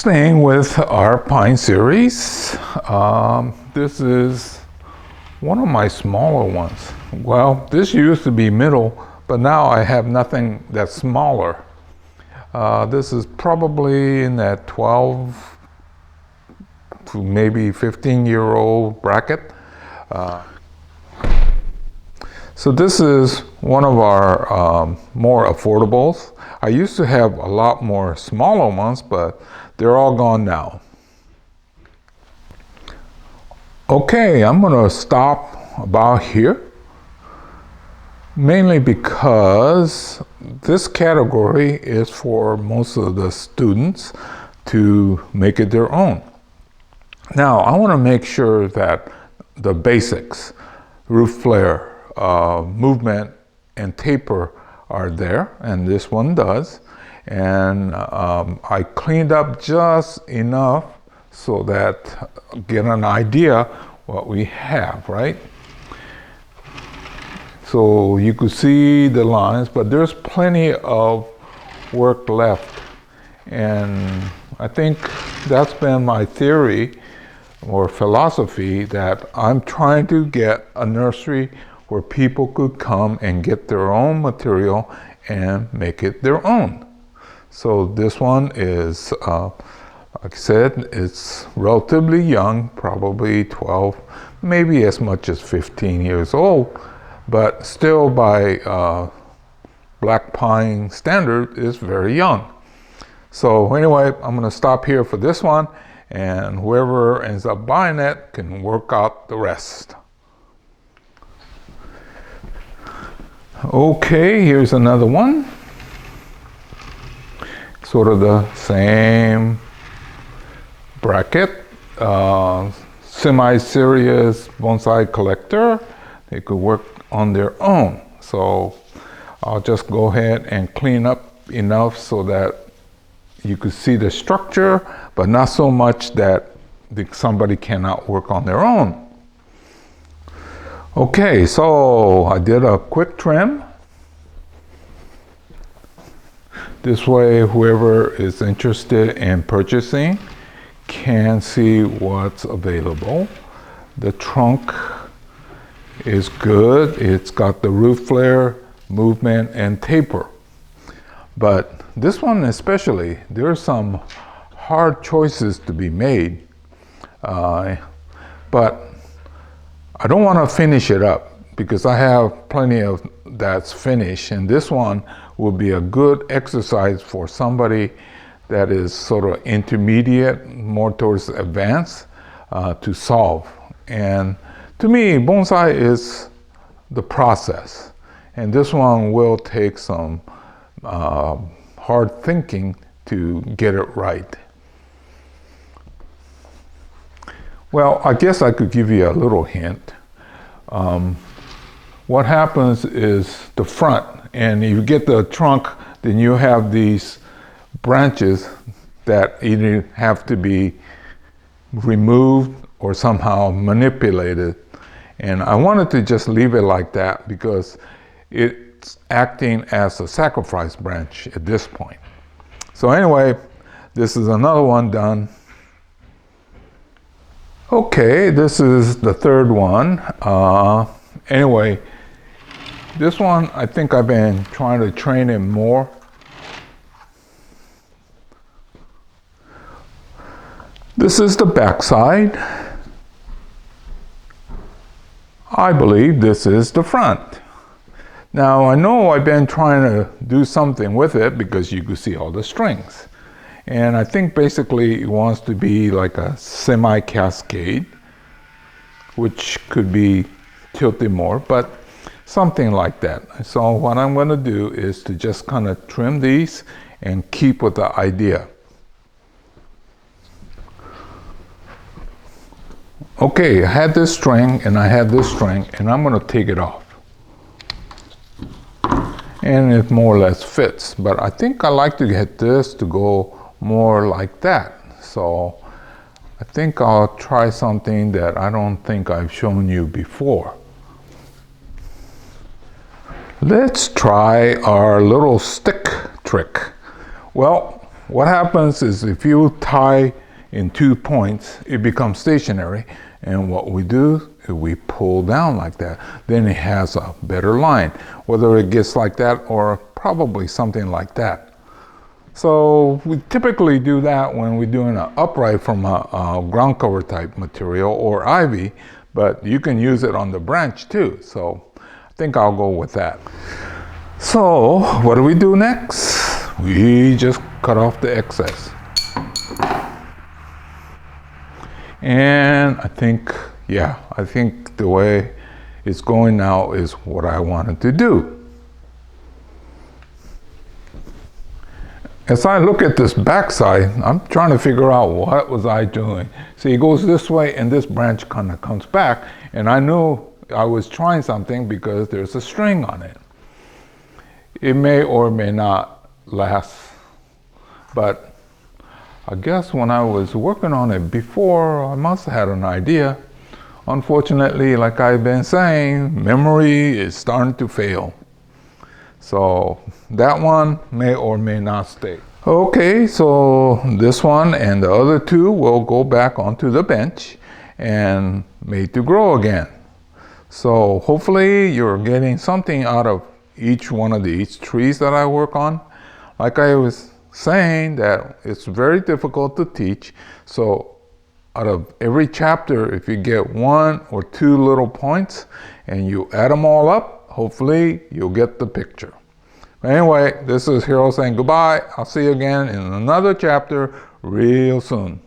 thing with our pine series, this is one of my smaller ones. Well, this used to be middle, but now I have nothing that's smaller. This is probably in that 12 to maybe 15-year-old bracket. So this is one of our more affordables. I used to have a lot more smaller ones, but they're all gone now. Okay, I'm going to stop about here, mainly because this category is for most of the students to make it their own. Now, I want to make sure that the basics, roof flare, movement, and taper are there, and this one does. And I cleaned up just enough so that get an idea what we have, right? So you could see the lines, but there's plenty of work left. And I think that's been my theory or philosophy, that I'm trying to get a nursery where people could come and get their own material and make it their own. So this one is, like I said, it's relatively young, probably 12, maybe as much as 15 years old, but still by black pine standard is very young. So anyway, I'm going to stop here for this one, and whoever ends up buying it can work out the rest. Okay, here's another one. Sort of the same bracket, semi-serious bonsai collector. They could work on their own. So I'll just go ahead and clean up enough so that you could see the structure, but not so much that somebody cannot work on their own. Okay, so I did a quick trim. This way, whoever is interested in purchasing can see what's available. The trunk is good. It's got the roof flare, movement, and taper. But this one especially, there's some hard choices to be made. But I don't want to finish it up because I have plenty of that's finished, and this one will be a good exercise for somebody that is sort of intermediate, more towards advanced, to solve. And to me, bonsai is the process, and this one will take some hard thinking to get it right. Well, I guess I could give you a little hint. What happens is the front, and if you get the trunk, then you have these branches that either have to be removed or somehow manipulated. And I wanted to just leave it like that because it's acting as a sacrifice branch at this point. So anyway, this is another one done. Okay, this is the third one. Anyway, this one, I think I've been trying to train him more. This is the backside. I believe this is the front. Now, I know I've been trying to do something with it because you can see all the strings. And I think basically it wants to be like a semi-cascade, which could be tilted more, but something like that. So what I'm going to do is to just kind of trim these and keep with the idea. Okay, I had this string and I had this string, and I'm going to take it off. And it more or less fits, but I think I like to get this to go more like that. So I think I'll try something that I don't think I've shown you before. Let's try our little stick trick. Well, what happens is if you tie in 2 points, it becomes stationary. And what we do is we pull down like that. Then it has a better line, whether it gets like that or probably something like that. So we typically do that when we're doing an upright from a ground cover type material or ivy, but you can use it on the branch too. So I think I'll go with that. So what do we do next? We just cut off the excess. And I think the way it's going now is what I wanted to do. As I look at this backside, I'm trying to figure out what was I doing. See, it goes this way and this branch kind of comes back, and I knew I was trying something because there's a string on it. It may or may not last, but I guess when I was working on it before, I must have had an idea. Unfortunately, like I've been saying, memory is starting to fail. So that one may or may not stay. Okay, so this one and the other two will go back onto the bench and made to grow again. So hopefully you're getting something out of each one of these trees that I work on. Like I was saying, that it's very difficult to teach. So out of every chapter, if you get 1 or 2 little points and you add them all up, hopefully you'll get the picture. But anyway, this is Hiro saying goodbye. I'll see you again in another chapter real soon.